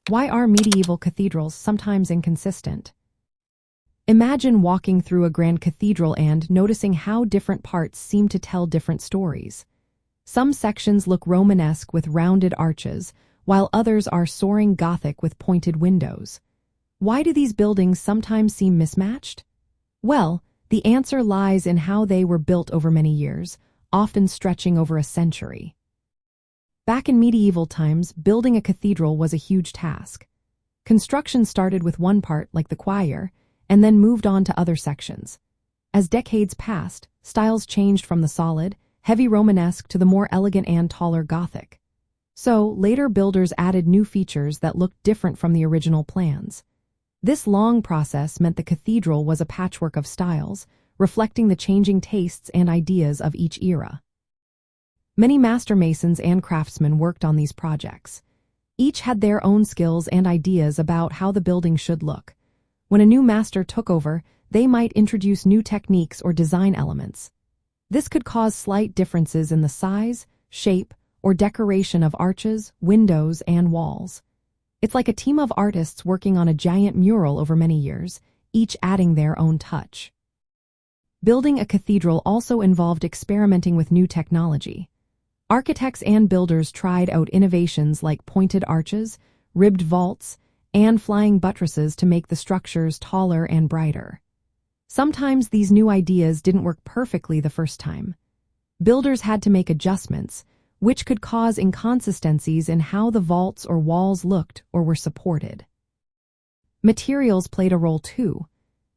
Why are medieval cathedrals sometimes inconsistent? Imagine walking through a grand cathedral and noticing how different parts seem to tell different stories. Some sections look Romanesque with rounded arches, while others are soaring Gothic with pointed windows. Why do these buildings sometimes seem mismatched? Well, the answer lies in how they were built over many years, often stretching over a century. Back in medieval times, building a cathedral was a huge task. Construction started with one part, like the choir, and then moved on to other sections. As decades passed, styles changed from the solid, heavy Romanesque to the more elegant and taller Gothic. So, later builders added new features that looked different from the original plans. This long process meant the cathedral was a patchwork of styles, reflecting the changing tastes and ideas of each era. Many master masons and craftsmen worked on these projects. Each had their own skills and ideas about how the building should look. When a new master took over, they might introduce new techniques or design elements. This could cause slight differences in the size, shape, or decoration of arches, windows, and walls. It's like a team of artists working on a giant mural over many years, each adding their own touch. Building a cathedral also involved experimenting with new technology. Architects and builders tried out innovations like pointed arches, ribbed vaults, and flying buttresses to make the structures taller and brighter. Sometimes these new ideas didn't work perfectly the first time. Builders had to make adjustments, which could cause inconsistencies in how the vaults or walls looked or were supported. Materials played a role too.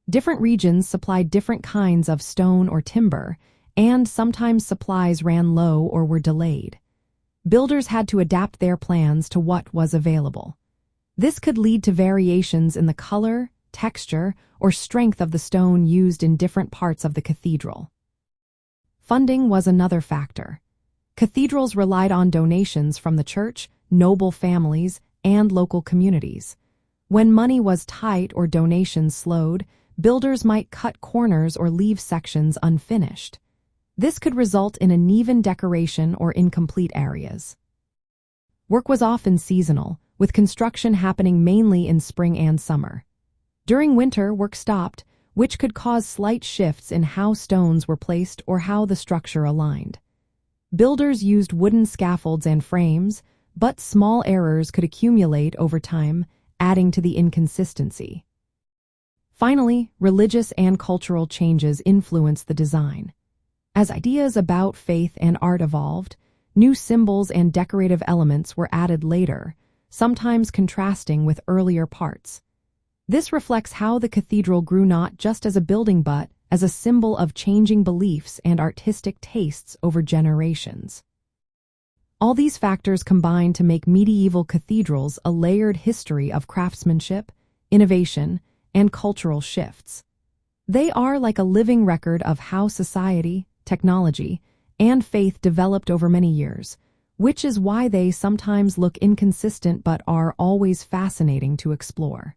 Different regions supplied different kinds of stone or timber, and sometimes supplies ran low or were delayed. Builders had to adapt their plans to what was available. This could lead to variations in the color, texture, or strength of the stone used in different parts of the cathedral. Funding was another factor. Cathedrals relied on donations from the church, noble families, and local communities. When money was tight or donations slowed, builders might cut corners or leave sections unfinished. This could result in uneven decoration or incomplete areas. Work was often seasonal, with construction happening mainly in spring and summer. During winter, work stopped, which could cause slight shifts in how stones were placed or how the structure aligned. Builders used wooden scaffolds and frames, but small errors could accumulate over time, adding to the inconsistency. Finally, religious and cultural changes influenced the design. As ideas about faith and art evolved, new symbols and decorative elements were added later, sometimes contrasting with earlier parts. This reflects how the cathedral grew not just as a building but as a symbol of changing beliefs and artistic tastes over generations. All these factors combine to make medieval cathedrals a layered history of craftsmanship, innovation, and cultural shifts. They are like a living record of how society, technology, and faith developed over many years, which is why they sometimes look inconsistent but are always fascinating to explore.